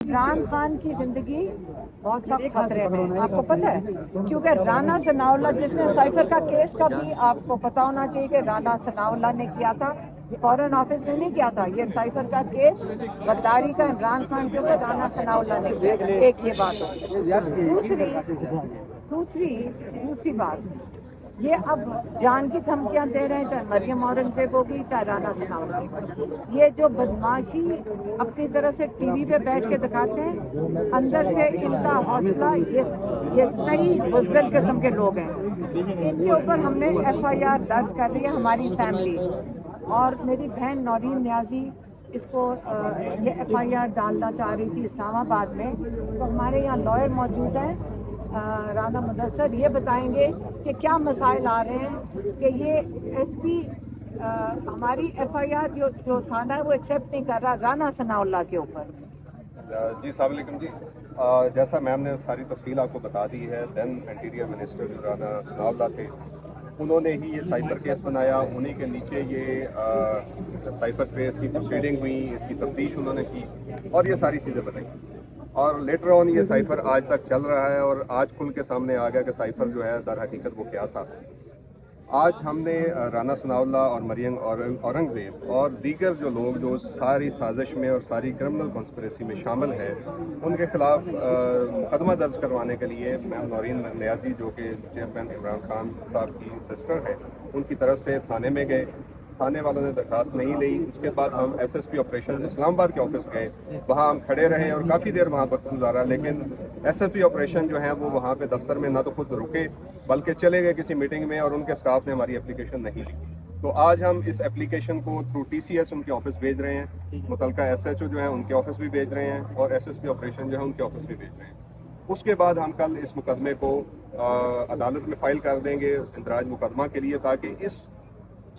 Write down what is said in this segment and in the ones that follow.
इमरान खान की जिंदगी बहुत सख्त खतरे में है, आपको पता है, क्योंकि राना सनाउल्लाह जिसने साइफर का केस का भी आपको पता होना चाहिए कि राना सनाउल्लाह ने किया था, फॉरेन ऑफिस ने नहीं किया था। ये साइफर का केस गद्दारी का इमरान खान के ऊपर राना सनाउल्लाह ने किया था। एक ये बात हो। दूसरी बात, ये अब जान की धमकियां दे रहे हैं, चाहे मरियम औरंगजेब होगी चाहे राना सनाउल्लाह। ये जो बदमाशी अपनी तरफ से टीवी पे बैठ के दिखाते हैं, अंदर से इनका हौसला, ये सही बुज़दिल किस्म के लोग हैं। इनके ऊपर हमने FIR दर्ज कर ली है, हमारी फैमिली और मेरी बहन नौरीन न्याजी इसको ये FIR डालना चाह रही थी इस्लामाबाद में। तो हमारे यहाँ लॉयर मौजूद हैं, राना मुदस्सर, ये बताएंगे कि क्या मसाइल आ रहे हैं कि ये SP हमारी FIR जो थाना है वो एक्सेप्ट नहीं कर रहा राना सनाउल्लाह के ऊपर। जी अस्सलाम वालेकुम जी। जैसा मैम ने सारी तफसील आपको बता दी है, देन इंटीरियर मिनिस्टर जो राना सनाउल्लाह थे, उन्होंने ही ये साइफर केस बनाया। उन्हीं के नीचे ये साइफर केस की प्रोसीडिंग हुई, इसकी तफ्तीश उन्होंने की और ये सारी चीज़ें बनाई। और लेटर ऑन ये साइफर आज तक चल रहा है और आज खुल के सामने आ गया कि साइफर जो है दर हकीकत वो क्या था। आज हमने राना सनाउल्लाह और मरियम औरंगजेब और दीगर जो लोग जो सारी साजिश में और सारी क्रिमिनल कॉन्स्पिरेसी में शामिल हैं, उनके खिलाफ मुकदमा दर्ज करवाने के लिए मैम नौरीन न्याजी जो कि चेयरमैन इमरान खान साहब की सिस्टर है, उनकी तरफ से थाने में गए। थाने वालों ने दरखास्त नहीं ली। उसके बाद हम SSP ऑपरेशन इस्लामाबाद के ऑफिस गए, वहाँ हम खड़े रहे और काफ़ी देर वहाँ वक्त गुजारा, लेकिन SSP ऑपरेशन जो है वो वहाँ पे दफ्तर में ना तो खुद रुके बल्कि चले गए किसी मीटिंग में और उनके स्टाफ ने हमारी एप्लीकेशन नहीं ली। तो आज हम इस एप्लीकेशन को थ्रू TCS उनके ऑफिस भेज रहे हैं, मुतलका SHO जो है उनके ऑफिस भी भेज रहे हैं और SSP ऑपरेशन जो है उनके ऑफिस भी भेज रहे हैं। उसके बाद हम कल इस मुकदमे को अदालत में फाइल कर देंगे इंदराज मुकदमा के लिए, ताकि इस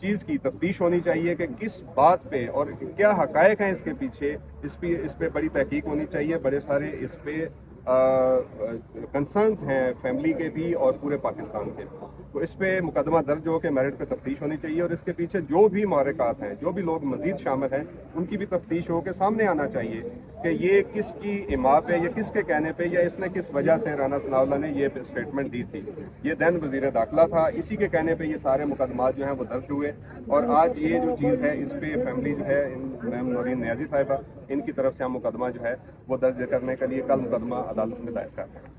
चीज़ की तफ्तीश होनी चाहिए कि किस बात पे और क्या हकायक हैं इसके पीछे। इस पे बड़ी तहकीक होनी चाहिए। बड़े सारे इस पे कंसर्न्स हैं फैमिली के भी और पूरे पाकिस्तान के। तो इस पे मुकदमा दर्ज हो के मेरिट पे तफ्तीश होनी चाहिए और इसके पीछे जो भी महरक़ात हैं, जो भी लोग मजीद शामिल हैं, उनकी भी तफ्तीश हो के सामने आना चाहिए कि ये किसकी इमा पे या किसके कहने पे या इसने किस वजह से राना सनाउल्लाह ने ये स्टेटमेंट दी थी। ये दैन वज़ीर दाखिला था, इसी के कहने पे ये सारे मुकदमात जो हैं वो दर्ज हुए और आज ये जो चीज़ है इस पे फैमिली जो है मैम नौरीन न्याजी साहिबा, इनकी तरफ से हम मुकदमा जो है वो दर्ज करने के लिए कल मुकदमा अदालत में दायर कर रहे हैं।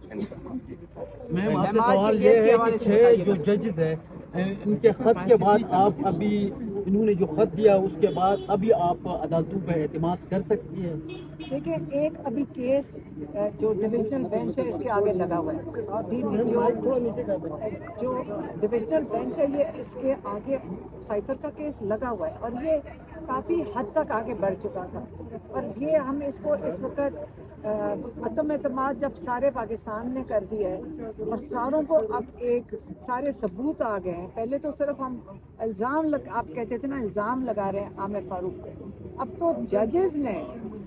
मैम आपसे सवाल ये है कि 6 जो जजेस है इनके खत के बाद आप अभी इन्होंने जो खत दिया उसके बाद अभी आप अदालतों पर एतमाद कर सकती है? देखिए, एक अभी केस जो डिविजनल बेंच है इसके आगे लगा हुआ है, जो डिविजनल बेंच है ये इसके आगे साइफर का केस लगा हुआ है और ये काफ़ी हद तक आगे बढ़ चुका था। और ये हम इसको इस वक्त अदम एतमाद जब सारे पाकिस्तान ने कर दिया है और सारों को अब एक सारे सबूत आ गए हैं। पहले तो सिर्फ हम आप कहते थे ना इल्ज़ाम लगा रहे हैं आमिर फारूक पे, अब तो जजेस ने,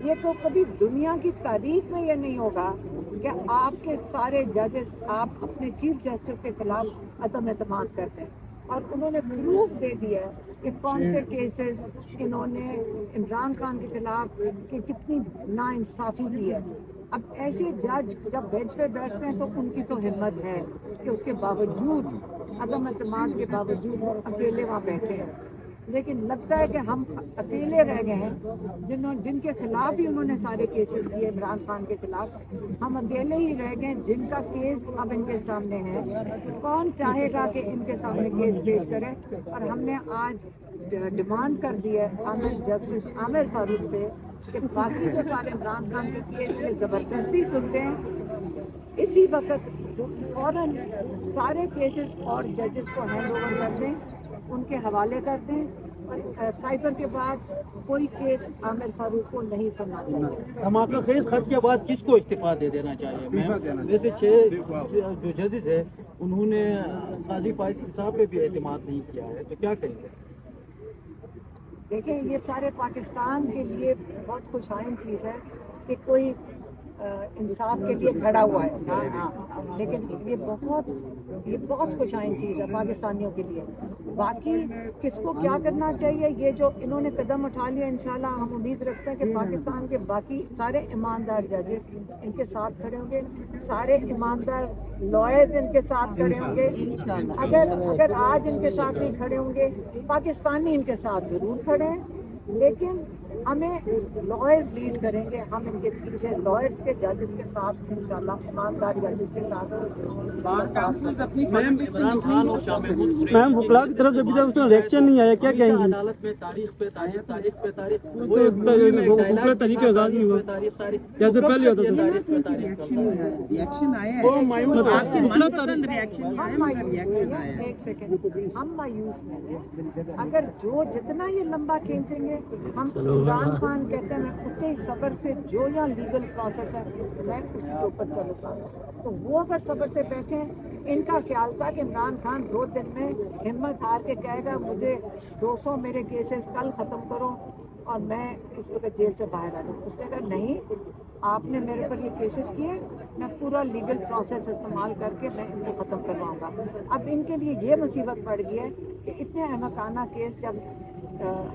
ये तो कभी दुनिया की तारीख में ये नहीं होगा कि आपके सारे जजेस आप अपने चीफ जस्टिस के खिलाफ अदम एतमाद करते हैं। और उन्होंने प्रूफ दे दिया है कि कौन से केसेस इन्होंने इमरान खान के खिलाफ कि कितनी नाइंसाफ़ी की है। अब ऐसे जज जब बेंच पे बैठते हैं तो उनकी तो हिम्मत है कि उसके बावजूद अदम एतमाद के बावजूद वो अकेले वहाँ बैठे हैं। लेकिन लगता है कि हम अकेले रह गए हैं जिनके खिलाफ ही उन्होंने सारे केसेस किए इमरान खान के खिलाफ। हम अकेले ही रह गए जिनका केस अब इनके सामने है। कौन चाहेगा कि इनके सामने केस पेश करें? और हमने आज डिमांड कर दी है जस्टिस आमिर फारूक से कि बाकी जो सारे इमरान खान के केस ये ज़बरदस्ती सुनते हैं, इसी वक्त फौरन सारे केसेस और जजेस को हैंड ओवर कर दें, उनके हवाले कर दें। साइफर के बाद कोई केस आमिर फारूक को नहीं सुनना चाहिए। धमाका खेज खत के बाद किसको इस्तीफा दे देना चाहिए मैम? जैसे 6 जो जजेस है उन्होंने काजी फाइज साहब पे भी एतमाद नहीं किया है, तो क्या करेंगे? देखें, ये सारे पाकिस्तान के लिए बहुत खुशाइन चीज़ है कि कोई इंसाफ के लिए खड़ा हुआ है। हाँ, लेकिन ये बहुत खुशाइन चीज़ है पाकिस्तानियों के लिए। बाकी किसको क्या करना चाहिए, ये जो इन्होंने कदम उठा लिया, इंशाल्लाह हम उम्मीद रखते हैं कि पाकिस्तान के बाकी सारे ईमानदार जजेस इनके साथ खड़े होंगे, सारे ईमानदार लॉयर्स इनके साथ खड़े होंगे। अगर आज इनके साथ नहीं खड़े होंगे, पाकिस्तानी इनके साथ ज़रूर खड़े हैं, लेकिन हमें लॉयर्स लीड करेंगे, हम इनके पीछे लॉयर्स के जजेस के साथ इंशाल्लाह ईमानदार जजेस के साथ। मैम वकला की तरफ से अभी तक उसका रिएक्शन नहीं आया, क्या कहेंगी? अदालत में तारीख पे तारीख तरीके आगाज नहीं हुआ जैसे पहले होता था। रिएक्शन आया है, एक सेकंड, हम मायूस नहीं हैं। अगर जितना ये लंबा खींचेंगे, हम इमरान खान कहते हैं मैं उतने ही सब्र से जो यहाँ लीगल प्रोसेस है मैं उसी के ऊपर चलूँगा, तो वो अगर सब्र से बैठे, इनका ख्याल था कि इमरान खान 2 दिन में हिम्मत हार के कहेगा मुझे 200 मेरे केसेस कल ख़त्म करो और मैं इस वक्त जेल से बाहर आ जाऊँ। उसने कहा नहीं, आपने मेरे पर ये केसेस किए, मैं पूरा लीगल प्रोसेस इस्तेमाल करके मैं इनको ख़त्म करवाऊँगा। अब इनके लिए ये मुसीबत पड़ गई है कि इतने अहमकाना केस जब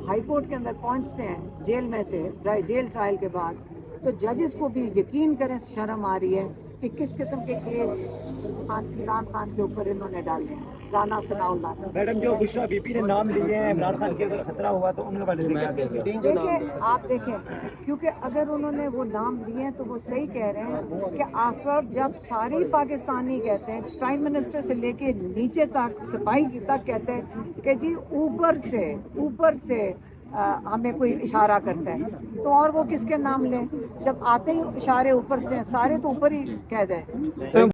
हाई कोर्ट के अंदर पहुंचते हैं जेल में से जेल ट्रायल के बाद, तो जजेस को भी यकीन करें शर्म आ रही है कि किस किस्म के केस इमरान खान के ऊपर इन्होंने डाले हैं। राना सनाउल्लाह मैडम जो बुशरा बीबी ने नाम लिए हैं इमरान खान के अगर खतरा हुआ तो उनके बारे में क्या कहेंगे? देखिए, आप देखें, क्योंकि अगर उन्होंने वो नाम लिए हैं तो वो सही कह रहे हैं कि आखिर जब सारे पाकिस्तानी कहते हैं, प्राइम मिनिस्टर से लेके नीचे तक सिपाही तक कहते हैं कि जी ऊपर से हमें कोई इशारा करता है, तो और वो किसके नाम लें? जब आते ही इशारे ऊपर से, सारे तो ऊपर ही कह दें।